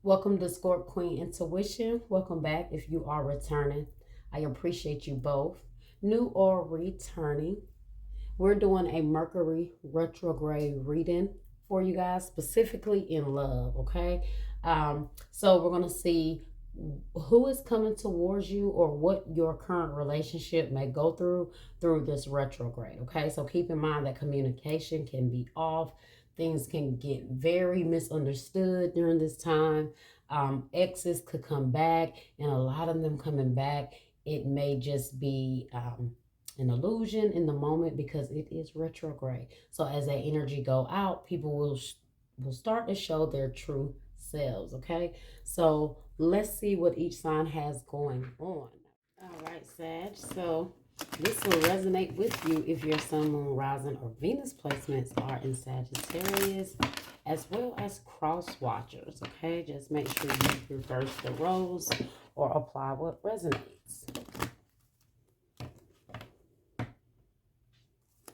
Welcome to Scorp Queen Intuition. Welcome back if you are returning. I appreciate you both, new or returning. We're doing a Mercury retrograde reading for you guys, specifically in love, okay? So we're going to see who is coming towards you or what your current relationship may go through this retrograde, okay? So keep in mind that communication can be off. Things can get very misunderstood during this time. Exes could come back, and a lot of them coming back, it may just be an illusion in the moment because it is retrograde. So as that energy go out, people will start to show their true selves. Okay, so let's see what each sign has going on. All right, Sag. So this will resonate with you if your sun, moon, rising, or Venus placements are in Sagittarius, as well as cross watchers. Okay, just make sure you reverse the roles or apply what resonates.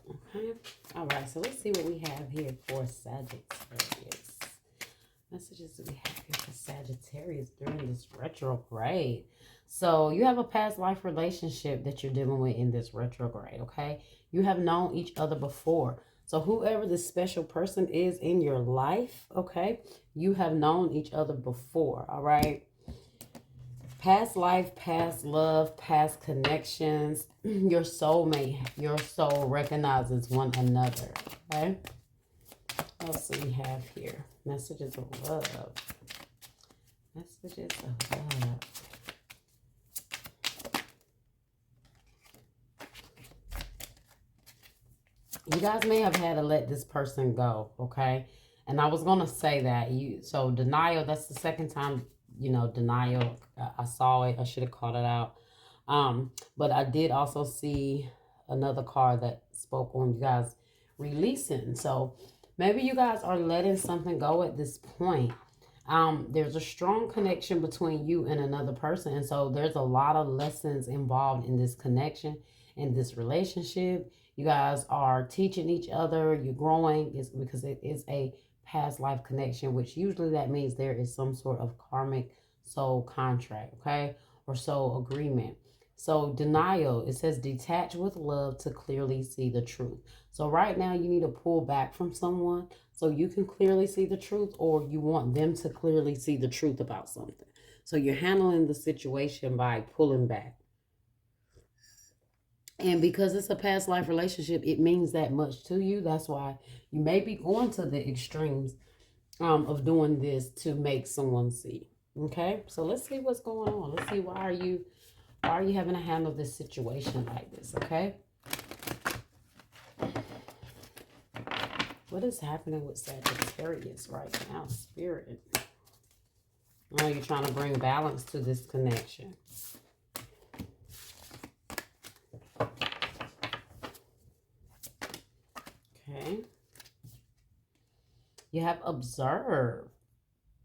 Okay. All right, so let's see what we have here for Sagittarius. Messages that we have here for Sagittarius during this retrograde. So you have a past life relationship that you're dealing with in this retrograde, okay? You have known each other before. So whoever this special person is in your life, okay, you have known each other before, all right? Past life, past love, past connections. Your soulmate, your soul recognizes one another, okay? What else do we have here? Messages of love. Messages of love. You guys may have had to let this person go, okay? And I was going to say that. So denial, that's the second time, denial. I saw it. I should have called it out. But I did also see another card that spoke on you guys releasing. So maybe you guys are letting something go at this point. There's a strong connection between you and another person. And so there's a lot of lessons involved in this connection, in this relationship. You guys are teaching each other. You're growing. It's because it is a past life connection, which usually that means there is some sort of karmic soul contract, okay? Or soul agreement. So denial, it says detach with love to clearly see the truth. So right now you need to pull back from someone so you can clearly see the truth, or you want them to clearly see the truth about something. So you're handling the situation by pulling back. And because it's a past life relationship, it means that much to you. That's why you may be going to the extremes of doing this to make someone see. Okay, so let's see what's going on. Let's see why are you having to handle this situation like this, okay? What is happening with Sagittarius right now, Spirit? Oh, you're trying to bring balance to this connection. Okay. You have observed.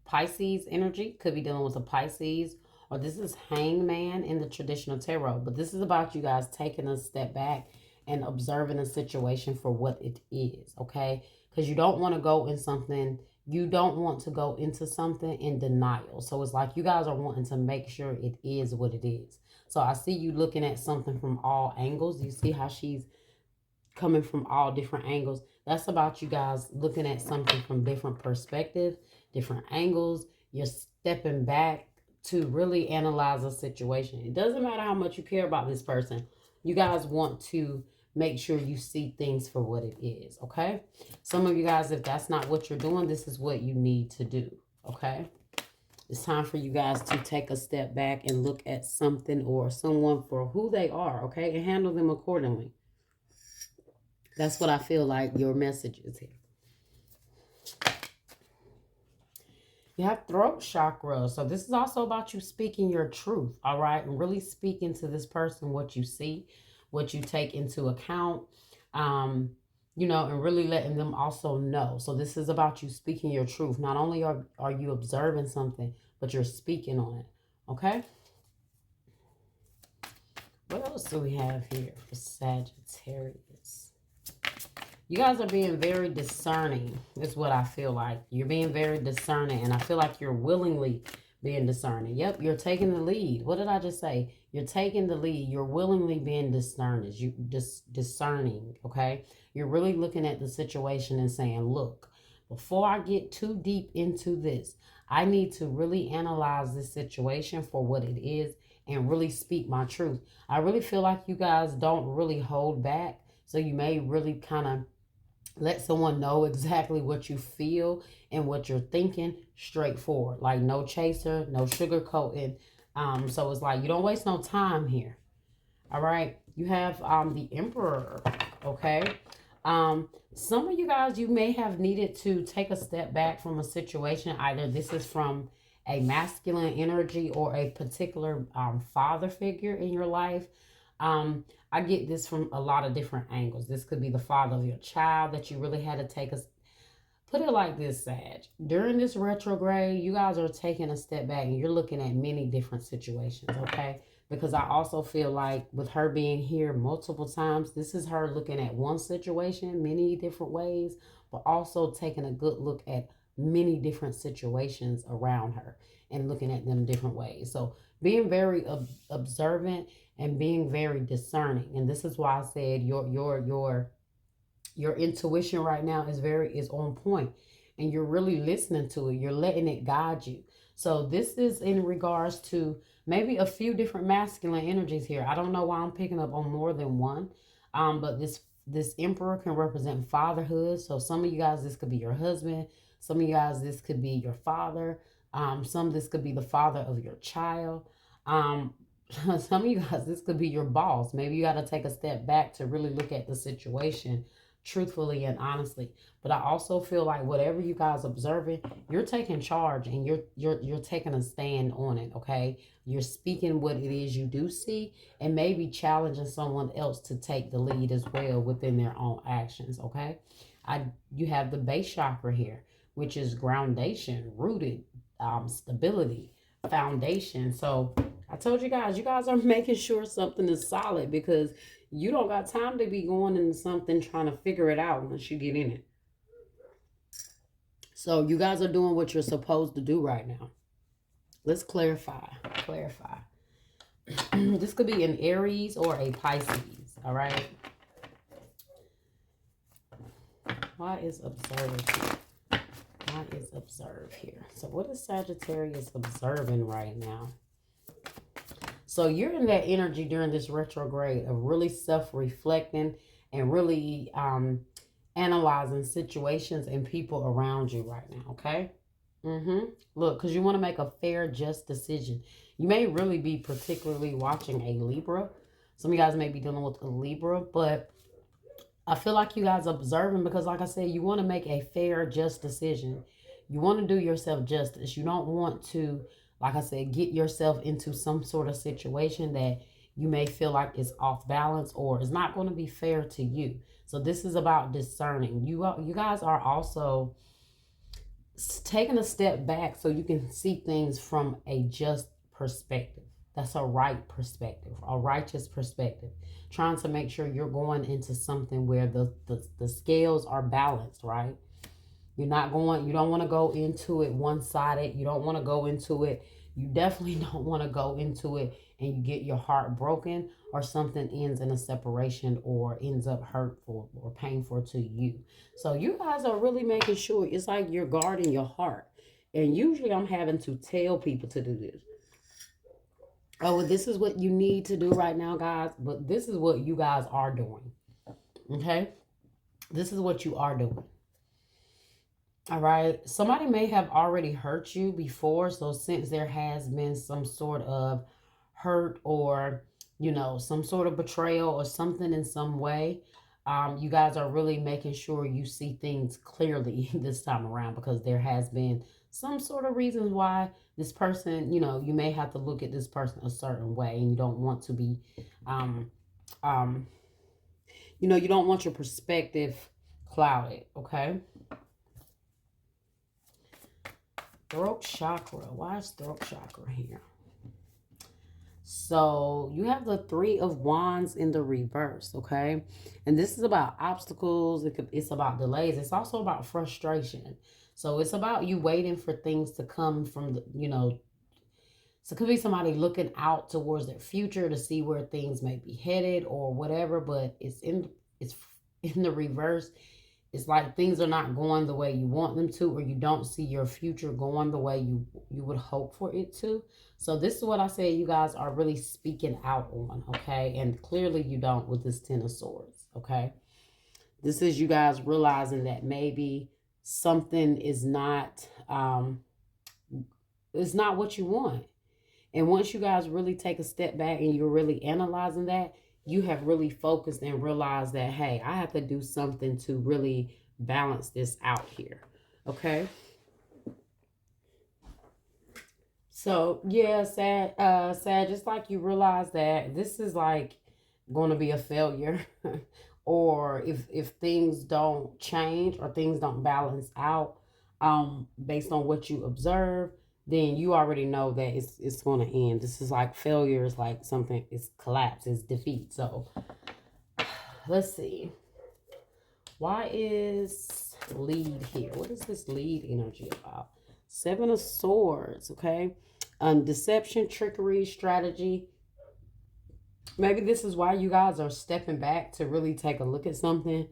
Pisces energy, could be dealing with a Pisces, or this is Hangman in the traditional tarot, but this is about you guys taking a step back and observing a situation for what it is, okay? Because you don't want to go in something, you don't want to go into something in denial. So it's like you guys are wanting to make sure it is what it is. So I see you looking at something from all angles. You see how she's coming from all different angles. That's about you guys looking at something from different perspectives, different angles. You're stepping back to really analyze a situation. It doesn't matter how much you care about this person. You guys want to make sure you see things for what it is, okay? Some of you guys, if that's not what you're doing, this is what you need to do, okay? It's time for you guys to take a step back and look at something or someone for who they are, okay? And handle them accordingly. That's what I feel like your message is here. You have throat chakra. So this is also about you speaking your truth, all right? And really speaking to this person what you see, what you take into account, and really letting them also know. So this is about you speaking your truth. Not only are you observing something, but you're speaking on it, okay? What else do we have here for Sagittarius? You guys are being very discerning, is what I feel like. You're being very discerning, and I feel like you're willingly being discerning. Yep, you're taking the lead. What did I just say? You're taking the lead. You're willingly being discerning. Discerning, okay? You're really looking at the situation and saying, look, before I get too deep into this, I need to really analyze this situation for what it is and really speak my truth. I really feel like you guys don't really hold back. So you may really kind of let someone know exactly what you feel and what you're thinking straightforward. Like no chaser, no sugarcoating. So it's like you don't waste no time here. All right. You have the Emperor. Okay. Some of you guys, you may have needed to take a step back from a situation. Either this is from a masculine energy or a particular father figure in your life. I get this from a lot of different angles. This could be the father of your child that you really had to take a, put it like this, Sag. During this retrograde, you guys are taking a step back and you're looking at many different situations, okay? Because I also feel like with her being here multiple times, this is her looking at one situation many different ways, but also taking a good look at many different situations around her and looking at them different ways. So being very observant and being very discerning. And this is why I said your intuition right now is on point, and you're really listening to it. You're letting it guide you. So this is in regards to maybe a few different masculine energies here. I don't know why I'm picking up on more than one. But this Emperor can represent fatherhood. So some of you guys, this could be your husband. Some of you guys, this could be your father. Some this could be the father of your child. Some of you guys, this could be your boss. Maybe you got to take a step back to really look at the situation truthfully and honestly. But I also feel like whatever you guys observing, you're taking charge and you're taking a stand on it, okay? You're speaking what it is you do see and maybe challenging someone else to take the lead as well within their own actions, okay? You have the base chakra here, which is groundation, rooted, stability, foundation. So I told you guys are making sure something is solid because you don't got time to be going into something trying to figure it out once you get in it. So you guys are doing what you're supposed to do right now. Let's clarify. This could be an Aries or a Pisces, all right? Why is observed here? Why is observed here? So what is Sagittarius observing right now? So you're in that energy during this retrograde of really self-reflecting and really analyzing situations and people around you right now, okay? Look, because you want to make a fair, just decision. You may really be particularly watching a Libra. Some of you guys may be dealing with a Libra, but I feel like you guys observing because, like I said, you want to make a fair, just decision. You want to do yourself justice. You don't want to, like I said, get yourself into some sort of situation that you may feel like is off balance or is not going to be fair to you. So this is about discerning. You guys are also taking a step back so you can see things from a just perspective. That's a right perspective, a righteous perspective. Trying to make sure you're going into something where the scales are balanced, right? You don't want to go into it one-sided. You don't want to go into it. You definitely don't want to go into it and you get your heart broken or something ends in a separation or ends up hurtful or painful to you. So you guys are really making sure it's like you're guarding your heart. And usually I'm having to tell people to do this. Oh, well, this is what you need to do right now, guys. But this is what you guys are doing. Okay? This is what you are doing. All right. Somebody may have already hurt you before. So since there has been some sort of hurt or, some sort of betrayal or something in some way, you guys are really making sure you see things clearly this time around because there has been some sort of reasons why this person, you may have to look at this person a certain way and you don't want to be, you don't want your perspective clouded, okay? Throat chakra. Why is throat chakra here? So you have the Three of Wands in the reverse, okay? And this is about obstacles. It's about delays. It's also about frustration. So it's about you waiting for things to come from the, so it could be somebody looking out towards their future to see where things may be headed or whatever, but it's in the reverse. It's like things are not going the way you want them to, or you don't see your future going the way you would hope for it to. So this is what I say you guys are really speaking out on, okay? And clearly you don't with this Ten of Swords, okay? This is you guys realizing that maybe something is not it's not what you want. And once you guys really take a step back and you're really analyzing that, you have really focused and realized that, hey, I have to do something to really balance this out here. Okay. So yeah, sad, just like you realize that this is like going to be a failure. Or if things don't change or things don't balance out based on what you observe, then you already know that it's going to end. This is like failure, is like something, it's collapse, it's defeat. So let's see, why is lead here? What is this lead energy about? Seven of Swords. Okay. Deception, trickery, strategy. Maybe this is why you guys are stepping back to really take a look at something.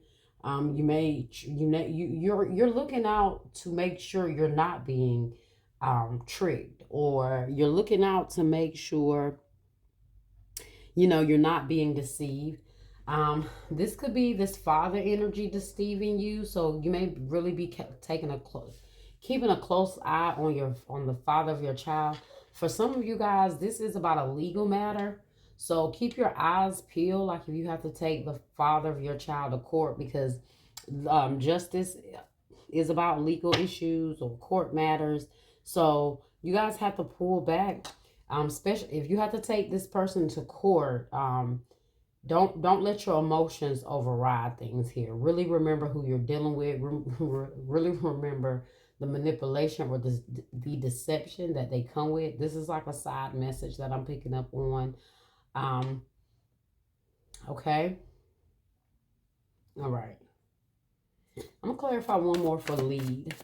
You're looking out to make sure you're not being tricked, or you're looking out to make sure you're not being deceived. This could be this father energy deceiving you, so you may really be keeping a close eye on the father of your child. For some of you guys, this is about a legal matter. So keep your eyes peeled, like if you have to take the father of your child to court, because justice is about legal issues or court matters. So you guys have to pull back, especially if you have to take this person to court. Don't let your emotions override things here. Really remember who you're dealing with. Really remember the manipulation or the deception that they come with. This is like a side message that I'm picking up on. Okay. All right. I'm gonna clarify one more for lead.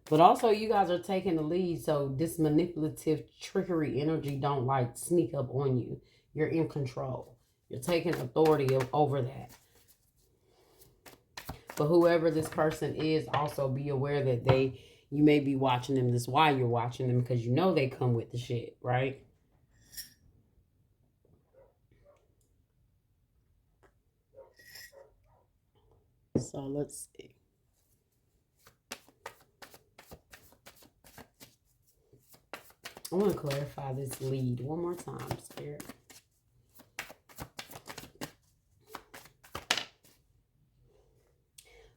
But also you guys are taking the lead, so this manipulative trickery energy don't like sneak up on you. You're in control. You're taking authority over that. But whoever this person is, also be aware that you may be watching them. This is why you're watching them, because you know they come with the shit, right? So let's see. I want to clarify this lead one more time, Spirit.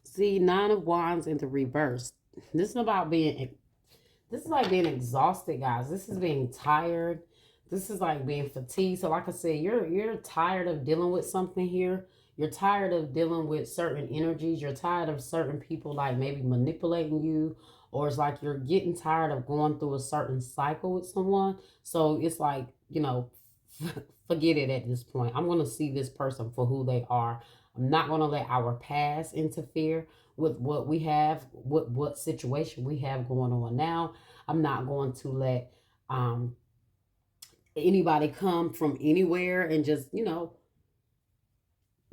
See, Nine of Wands in the reverse. This is like being exhausted, guys. This is being tired. This is like being fatigued. So like I said, you're tired of dealing with something here. You're tired of dealing with certain energies. You're tired of certain people like maybe manipulating you, or it's like you're getting tired of going through a certain cycle with someone. So it's like, forget it at this point. I'm going to see this person for who they are. I'm not going to let our past interfere with what we have, what situation we have going on now. I'm not going to let anybody come from anywhere and just,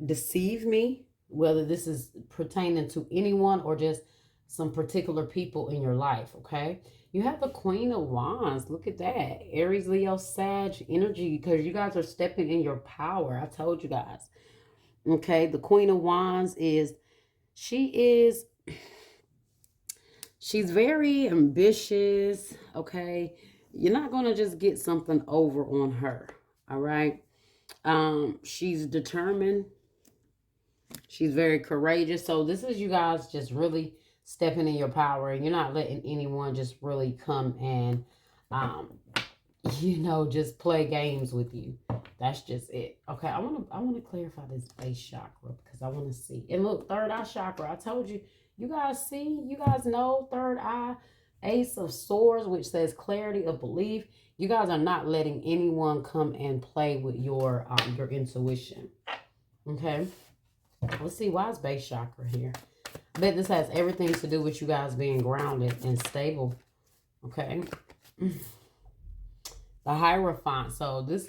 deceive me, whether this is pertaining to anyone or just some particular people in your life, okay? You have the Queen of Wands. Look at that. Aries, Leo, Sag energy, because you guys are stepping in your power. I told you guys. Okay, the Queen of Wands she's very ambitious, okay? You're not going to just get something over on her, all right? She's determined. She's very courageous. So this is you guys just really stepping in your power, and you're not letting anyone just really come and, just play games with you. That's just it. Okay, I want to clarify this base chakra, because I want to see. And look, third eye chakra. I told you. You guys know third eye, Ace of Swords, which says clarity of belief. You guys are not letting anyone come and play with your intuition. Okay. Let's see, why is base chakra here? I bet this has everything to do with you guys being grounded and stable. Okay. The Hierophant. So this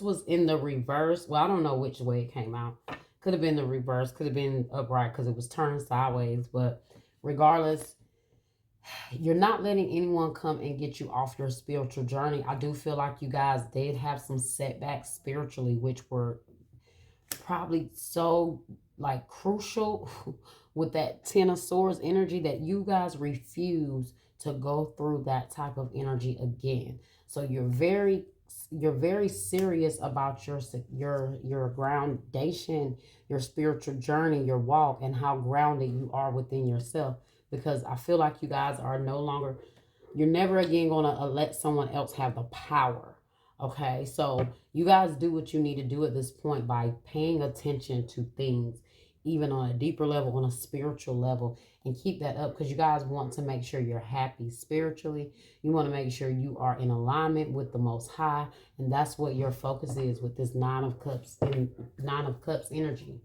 was in the reverse. Well, I don't know which way it came out. Could have been the reverse. Could have been upright because it was turned sideways. But regardless, you're not letting anyone come and get you off your spiritual journey. I do feel like you guys did have some setbacks spiritually, which were probably so like crucial with that Ten of Swords energy that you guys refuse to go through that type of energy again. So you're very serious about your groundation, your spiritual journey, your walk, and how grounded you are within yourself. Because I feel like you guys are no longer, you're never again going to let someone else have the power. Okay, so you guys do what you need to do at this point by paying attention to things, even on a deeper level, on a spiritual level, and keep that up because you guys want to make sure you're happy spiritually. You want to make sure you are in alignment with the Most High, and that's what your focus is with this Nine of Cups energy.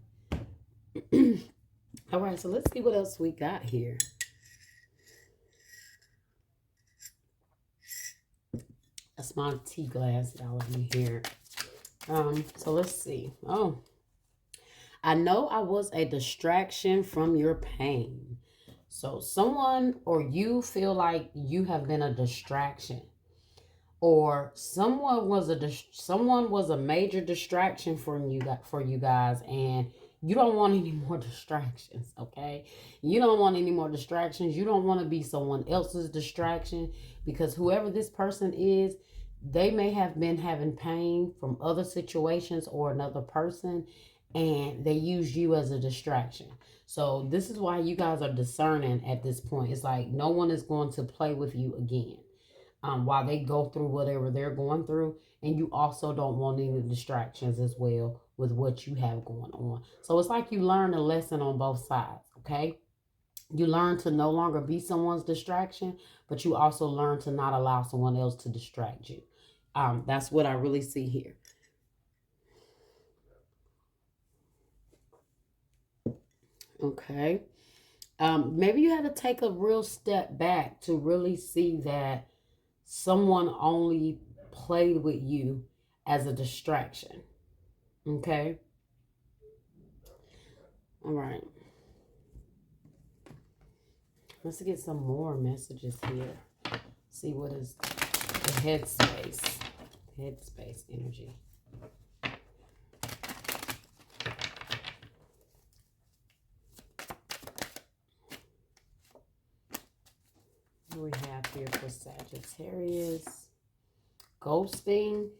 All right, so let's see what else we got here. That's my tea glass, y'all, of you here. So let's see. Oh, I know I was a distraction from your pain. So someone or you feel like you have been a distraction, or someone was a major distraction for you guys, and you don't want any more distractions. Okay, you don't want any more distractions. You don't want to be someone else's distraction, because whoever this person is, they may have been having pain from other situations or another person, and they use you as a distraction. So this is why you guys are discerning at this point. It's like no one is going to play with you again while they go through whatever they're going through. And you also don't want any distractions as well with what you have going on. So it's like you learn a lesson on both sides, okay? You learn to no longer be someone's distraction, but you also learn to not allow someone else to distract you. That's what I really see here. Okay. Maybe you had to take a real step back to really see that someone only played with you as a distraction. Okay. All right. Let's get some more messages here. See what is the headspace. Headspace energy. What do we have here for Sagittarius? Ghosting.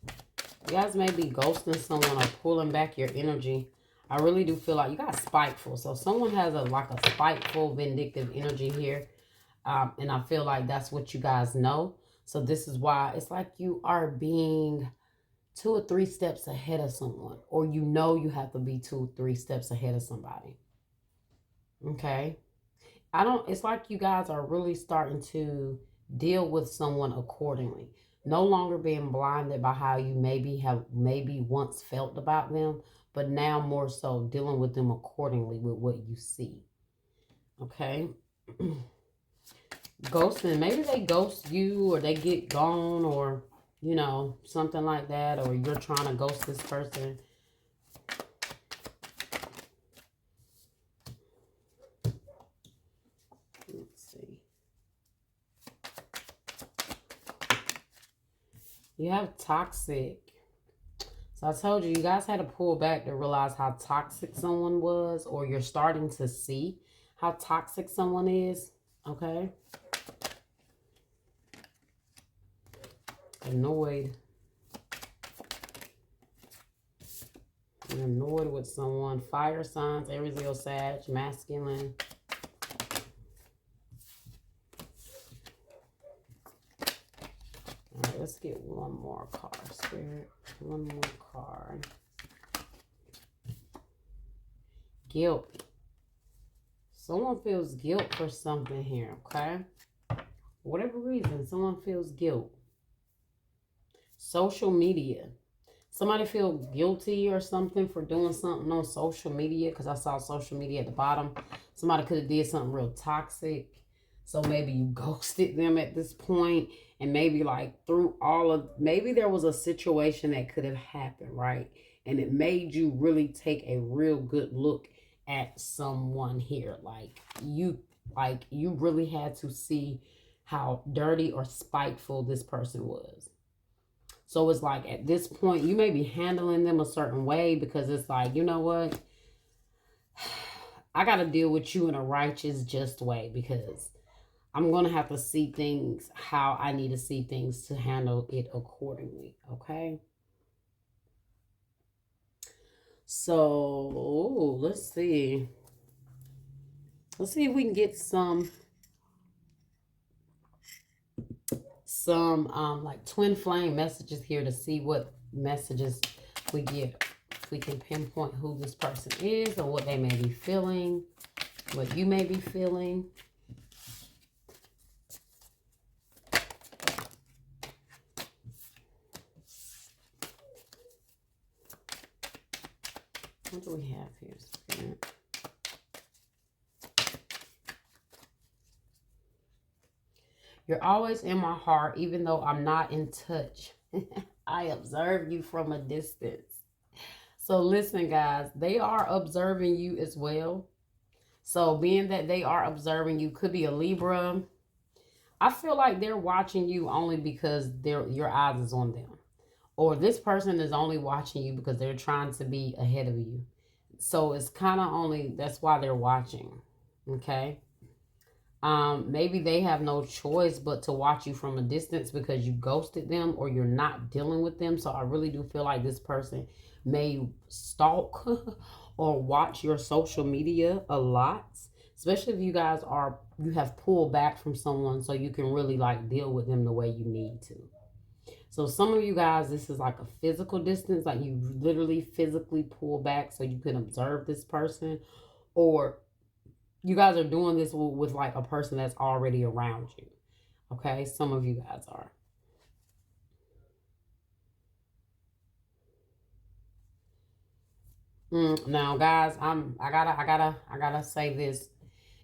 You guys may be ghosting someone or pulling back your energy. I really do feel like you got spiteful. So someone has a spiteful, vindictive energy here. And I feel like that's what you guys know. So this is why it's like you are being 2 or 3 steps ahead of someone. Or you know you have to be 2 or 3 steps ahead of somebody. Okay? It's like you guys are really starting to deal with someone accordingly. No longer being blinded by how you maybe once felt about them, but now more so dealing with them accordingly with what you see. Okay? Ghosting. Maybe they ghost you, or they get gone, or, you know, something like that, or you're trying to ghost this person. Let's see. You have toxic. So I told you, you guys had to pull back to realize how toxic someone was, or you're starting to see how toxic someone is. Okay? Annoyed. You're annoyed with someone. Fire signs, Aries, Leo, Sag, masculine. All right, let's get one more card, Spirit. One more card. Guilt. Someone feels guilt for something here, okay? For whatever reason, someone feels guilt. Social media. Somebody feel guilty or something for doing something on social media, because I saw social media at the bottom. Somebody could have did something real toxic. So maybe you ghosted them at this point, and maybe like through all of, maybe there was a situation that could have happened, right? And it made you really take a real good look at someone here. Like you really had to see how dirty or spiteful this person was. So it's like at this point, you may be handling them a certain way because it's like, you know what? I got to deal with you in a righteous, just way, because I'm going to have to see things how I need to see things to handle it accordingly. Okay. So let's see. Let's see if we can get some like twin flame messages here to see what messages we get. If we can pinpoint who this person is or what they may be feeling, what you may be feeling. What do we have here, Spirit? You're always in my heart, even though I'm not in touch. I observe you from a distance. So listen, guys, they are observing you as well. So being that they are observing you, could be a Libra. I feel like they're watching you only because your eyes is on them. Or this person is only watching you because they're trying to be ahead of you. So it's kind of only, that's why they're watching. Okay. Maybe they have no choice but to watch you from a distance because you ghosted them or you're not dealing with them. So I really do feel like this person may stalk or watch your social media a lot, especially if you have pulled back from someone so you can really like deal with them the way you need to. So some of you guys, this is like a physical distance, like you literally physically pull back so you can observe this person, or you guys are doing this with like a person that's already around you. Okay, some of you guys are. Now, guys, I gotta say this.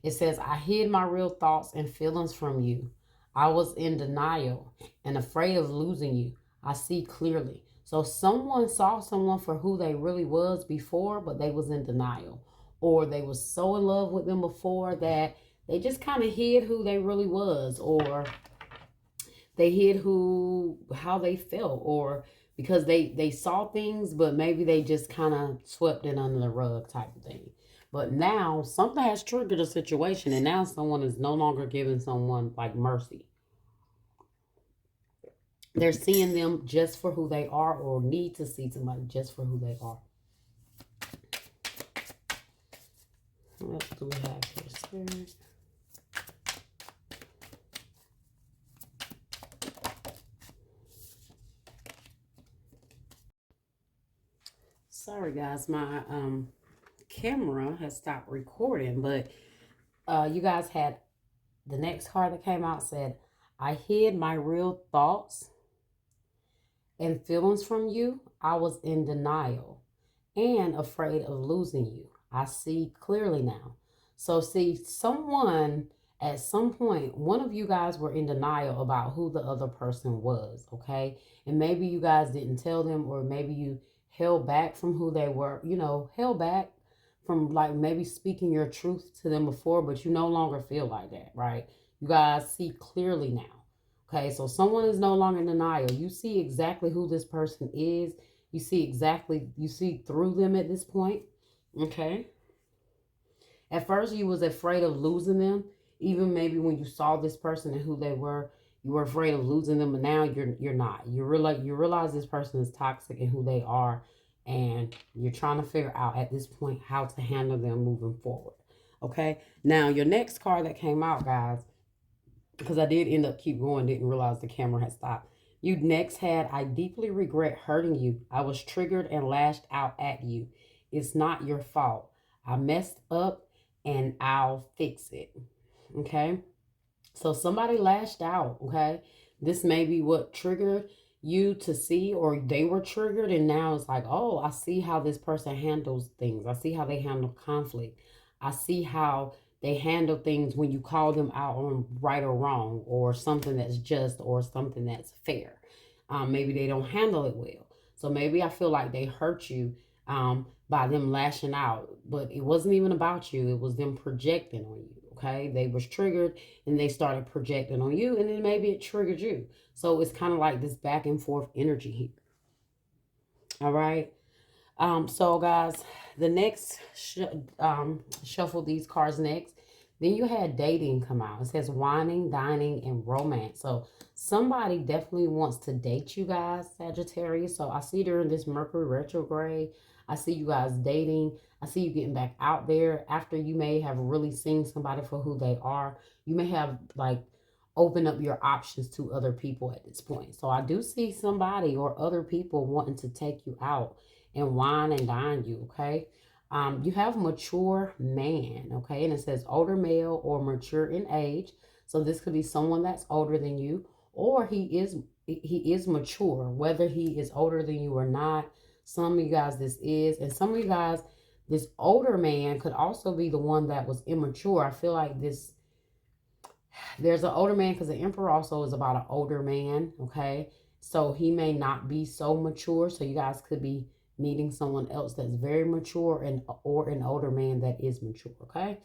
It says, I hid my real thoughts and feelings from you. I was in denial and afraid of losing you. I see clearly. So someone saw someone for who they really was before, but they was in denial. Or they was so in love with them before that they just kind of hid who they really was, or they hid how they felt, or because they saw things, but maybe they just kind of swept it under the rug type of thing. But now something has triggered a situation, and now someone is no longer giving someone like mercy. They're seeing them just for who they are, or need to see somebody just for who they are. What else do we have here, Spirit? Sorry, guys, my camera has stopped recording, but you guys had the next card that came out said, I hid my real thoughts and feelings from you. I was in denial and afraid of losing you. I see clearly now. So see, someone at some point, one of you guys were in denial about who the other person was, okay? And maybe you guys didn't tell them, or maybe you held back from who they were, held back from like maybe speaking your truth to them before, but you no longer feel like that, right? You guys see clearly now. Okay, so someone is no longer in denial. You see exactly who this person is. You see through them at this point. Okay. At first you was afraid of losing them. Even maybe when you saw this person and who they were, you were afraid of losing them, but now you're not. You realize this person is toxic and who they are, and you're trying to figure out at this point how to handle them moving forward. Okay. Now your next card that came out, guys, because I did end up keep going, didn't realize the camera had stopped. You next had, I deeply regret hurting you. I was triggered and lashed out at you. It's not your fault. I messed up and I'll fix it. Okay. So somebody lashed out, okay? This may be what triggered you to see, or they were triggered, and now it's like, oh, I see how this person handles things. I see how they handle conflict. I see how they handle things when you call them out on right or wrong, or something that's just, or something that's fair. Maybe they don't handle it well. So maybe I feel like they hurt you by them lashing out, but it wasn't even about you. It was them projecting on you. Okay, they was triggered and they started projecting on you, and then maybe it triggered you. So it's kind of like this back and forth energy here. All right. So guys, the next shuffle these cards next. Then you had dating come out. It says whining, dining, and romance. So somebody definitely wants to date you guys, Sagittarius. So I see during this Mercury retrograde, I see you guys dating. I see you getting back out there after you may have really seen somebody for who they are. You may have like open up your options to other people at this point. So I do see somebody or other people wanting to take you out and wine and dine you, okay? You have mature man, okay? And it says older male or mature in age. So this could be someone that's older than you, or he is mature, whether he is older than you or not. Some of you guys this is, and some of you guys, this older man could also be the one that was immature. I feel like there's an older man because the emperor also is about an older man, okay? So he may not be so mature. So you guys could be meeting someone else that's very mature, and or an older man that is mature, okay?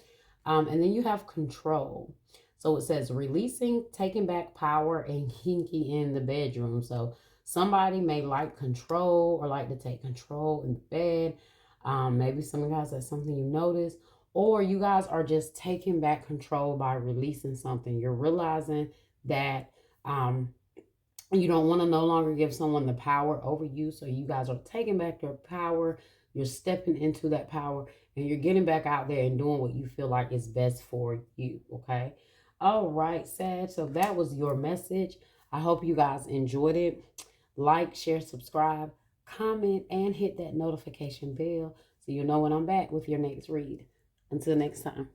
And then you have control. So it says releasing, taking back power, and kinky in the bedroom. So somebody may like control or like to take control in the bed. Maybe some of you guys, that's something you notice, or you guys are just taking back control by releasing something. You're realizing that you don't want to no longer give someone the power over you. So you guys are taking back your power. You're stepping into that power, and you're getting back out there and doing what you feel like is best for you. Okay. All right, Sag. So that was your message. I hope you guys enjoyed it. Like, share, subscribe, comment, and hit that notification bell so you know when I'm back with your next read. Until next time.